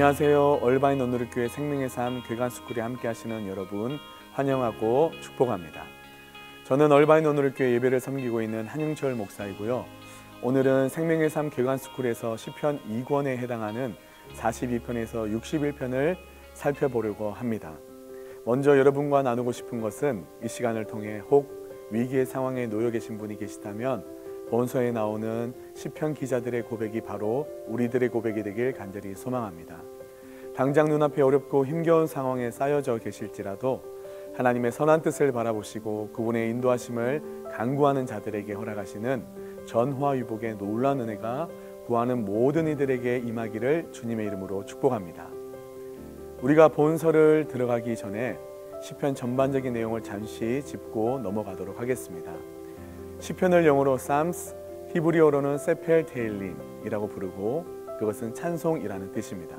안녕하세요. 얼바인 오누리교회 생명의 삶 괴간스쿨에 함께 하시는 여러분 환영하고 축복합니다. 저는 얼바인 오누리교회 예배를 섬기고 있는 한영철 목사이고요. 오늘은 생명의 삶 괴간스쿨에서 시편 2권에 해당하는 42편에서 61편을 살펴보려고 합니다. 먼저 여러분과 나누고 싶은 것은 이 시간을 통해 혹 위기의 상황에 놓여 계신 분이 계시다면 본서에 나오는 시편 기자들의 고백이 바로 우리들의 고백이 되길 간절히 소망합니다. 당장 눈앞에 어렵고 힘겨운 상황에 쌓여져 계실지라도 하나님의 선한 뜻을 바라보시고 그분의 인도하심을 간구하는 자들에게 허락하시는 전화위복의 놀라운 은혜가 구하는 모든 이들에게 임하기를 주님의 이름으로 축복합니다. 우리가 본서를 들어가기 전에 시편 전반적인 내용을 잠시 짚고 넘어가도록 하겠습니다. 시편을 영어로 Psalms, 히브리어로는 세펠 테일림이라고 부르고 그것은 찬송이라는 뜻입니다.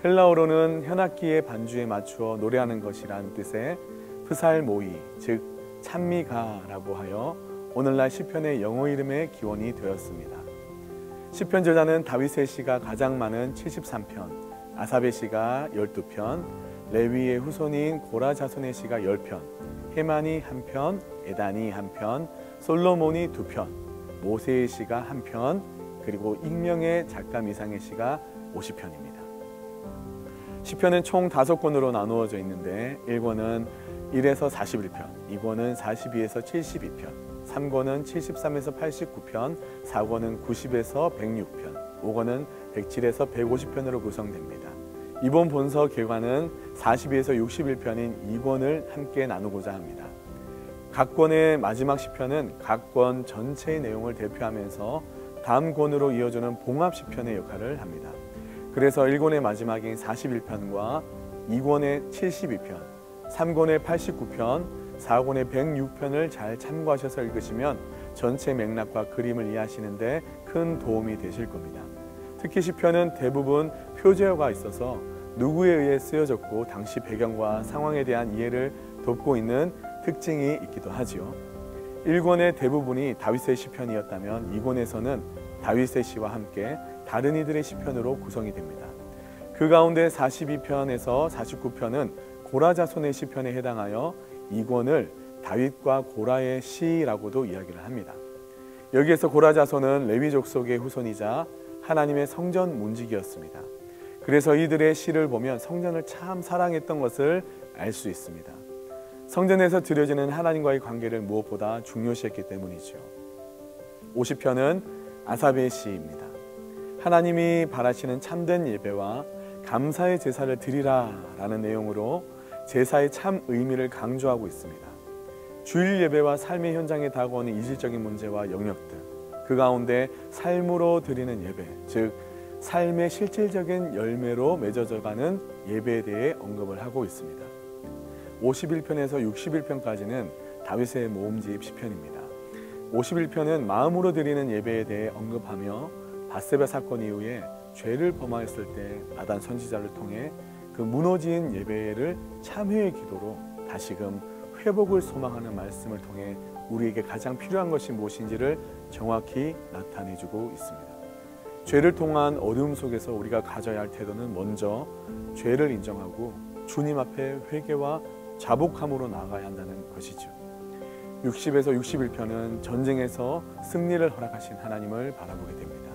헬라어로는 현악기의 반주에 맞추어 노래하는 것이란 뜻의 프살모이, 즉 찬미가라고 하여 오늘날 시편의 영어 이름의 기원이 되었습니다. 시편 저자는 다윗의 시가 가장 많은 73편, 아삽의 시가 12편, 레위의 후손인 고라 자손의 시가 10편, 헤만이 1편, 에단이 1편, 솔로몬이 2편, 모세의 시가 1편, 그리고 익명의 작가 미상의 시가 50편입니다. 시편은 총 5권으로 나누어져 있는데 1권은 1에서 41편, 2권은 42에서 72편, 3권은 73에서 89편, 4권은 90에서 106편, 5권은 107에서 150편으로 구성됩니다. 이번 본서 개관은 42에서 61편인 2권을 함께 나누고자 합니다. 각 권의 마지막 시편은 각 권 전체의 내용을 대표하면서 다음 권으로 이어주는 봉합 시편의 역할을 합니다. 그래서 1권의 마지막인 41편과 2권의 72편, 3권의 89편, 4권의 106편을 잘 참고하셔서 읽으시면 전체 맥락과 그림을 이해하시는 데 큰 도움이 되실 겁니다. 특히 시편은 대부분 표제어가 있어서 누구에 의해 쓰여졌고 당시 배경과 상황에 대한 이해를 돕고 있는 특징이 있기도 하지요. 1권의 대부분이 다윗의 시편이었다면 2권에서는 다윗의 시와 함께 다른 이들의 시편으로 구성이 됩니다. 그 가운데 42편에서 49편은 고라 자손의 시편에 해당하여 2권을 다윗과 고라의 시라고도 이야기를 합니다. 여기에서 고라 자손은 레위 족속의 후손이자 하나님의 성전 문지기였습니다. 그래서 이들의 시를 보면 성전을 참 사랑했던 것을 알 수 있습니다. 성전에서 드려지는 하나님과의 관계를 무엇보다 중요시했기 때문이죠. 50편은 아삽의 시입니다. 하나님이 바라시는 참된 예배와 감사의 제사를 드리라 라는 내용으로 제사의 참 의미를 강조하고 있습니다. 주일 예배와 삶의 현장에 다가오는 이질적인 문제와 영역들, 그 가운데 삶으로 드리는 예배, 즉 삶의 실질적인 열매로 맺어져가는 예배에 대해 언급을 하고 있습니다. 51편에서 61편까지는 다윗의 모음집 시편입니다. 51편은 마음으로 드리는 예배에 대해 언급하며 밧세바 사건 이후에 죄를 범하였을 때 나단 선지자를 통해 그 무너진 예배를 참회의 기도로 다시금 회복을 소망하는 말씀을 통해 우리에게 가장 필요한 것이 무엇인지를 정확히 나타내주고 있습니다. 죄를 통한 어려움 속에서 우리가 가져야 할 태도는 먼저 죄를 인정하고 주님 앞에 회개와 자복함으로 나아가야 한다는 것이죠. 60에서 61편은 전쟁에서 승리를 허락하신 하나님을 바라보게 됩니다.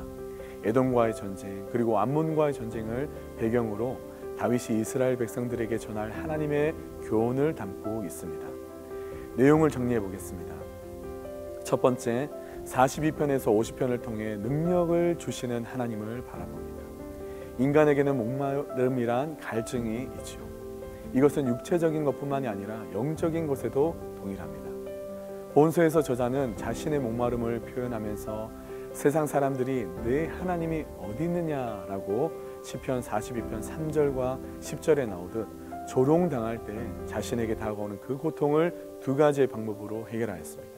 에돔과의 전쟁 그리고 암몬과의 전쟁을 배경으로 다윗이 이스라엘 백성들에게 전할 하나님의 교훈을 담고 있습니다. 내용을 정리해 보겠습니다. 첫 번째, 42편에서 50편을 통해 능력을 주시는 하나님을 바라봅니다. 인간에게는 목마름이란 갈증이 있죠. 이것은 육체적인 것뿐만이 아니라 영적인 것에도 동일합니다. 본서에서 저자는 자신의 목마름을 표현하면서 세상 사람들이 내 하나님이 어디 있느냐라고 시편 42편 3절과 10절에 나오듯 조롱당할 때 자신에게 다가오는 그 고통을 두 가지의 방법으로 해결하였습니다.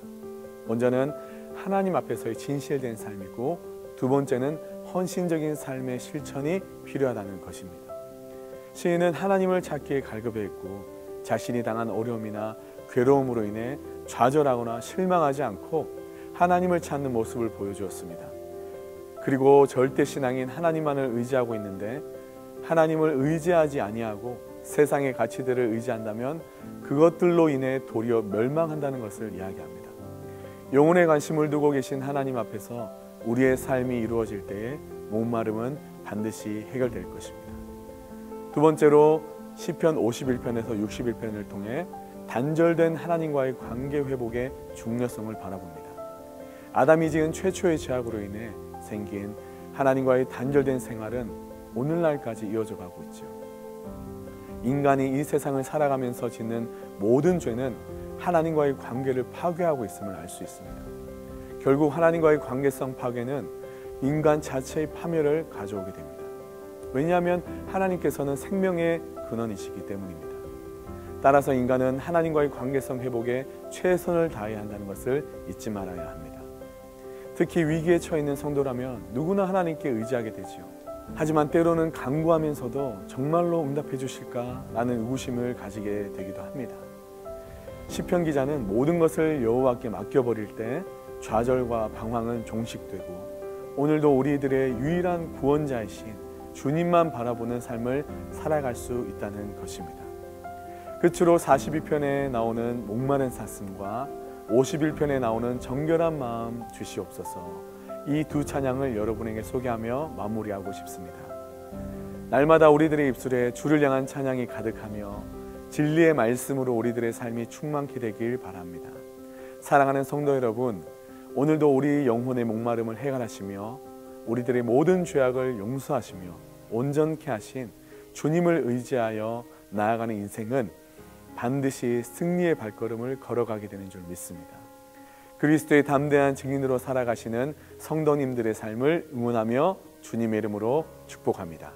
먼저는 하나님 앞에서의 진실된 삶이고 두 번째는 헌신적인 삶의 실천이 필요하다는 것입니다. 시인은 하나님을 찾기에 갈급했고 자신이 당한 어려움이나 괴로움으로 인해 좌절하거나 실망하지 않고 하나님을 찾는 모습을 보여주었습니다. 그리고 절대 신앙인 하나님만을 의지하고 있는데 하나님을 의지하지 아니하고 세상의 가치들을 의지한다면 그것들로 인해 도리어 멸망한다는 것을 이야기합니다. 영혼의 관심을 두고 계신 하나님 앞에서 우리의 삶이 이루어질 때에 목마름은 반드시 해결될 것입니다. 두 번째로 시편 51편에서 61편을 통해 단절된 하나님과의 관계 회복의 중요성을 바라봅니다. 아담이 지은 최초의 죄악으로 인해 생긴 하나님과의 단절된 생활은 오늘날까지 이어져 가고 있죠. 인간이 이 세상을 살아가면서 짓는 모든 죄는 하나님과의 관계를 파괴하고 있음을 알 수 있습니다. 결국 하나님과의 관계성 파괴는 인간 자체의 파멸을 가져오게 됩니다. 왜냐하면 하나님께서는 생명의 근원이시기 때문입니다. 따라서 인간은 하나님과의 관계성 회복에 최선을 다해야 한다는 것을 잊지 말아야 합니다. 특히 위기에 처해 있는 성도라면 누구나 하나님께 의지하게 되지요. 하지만 때로는 간구하면서도 정말로 응답해 주실까라는 의구심을 가지게 되기도 합니다. 시편 기자는 모든 것을 여호와께 맡겨버릴 때 좌절과 방황은 종식되고 오늘도 우리들의 유일한 구원자이신 주님만 바라보는 삶을 살아갈 수 있다는 것입니다. 끝으로 42편에 나오는 목마른 사슴과 51편에 나오는 정결한 마음 주시옵소서, 이 두 찬양을 여러분에게 소개하며 마무리하고 싶습니다. 날마다 우리들의 입술에 주를 향한 찬양이 가득하며 진리의 말씀으로 우리들의 삶이 충만케 되길 바랍니다. 사랑하는 성도 여러분, 오늘도 우리 영혼의 목마름을 해결하시며 우리들의 모든 죄악을 용서하시며 온전케 하신 주님을 의지하여 나아가는 인생은 반드시 승리의 발걸음을 걸어가게 되는 줄 믿습니다. 그리스도의 담대한 증인으로 살아가시는 성도님들의 삶을 응원하며 주님의 이름으로 축복합니다.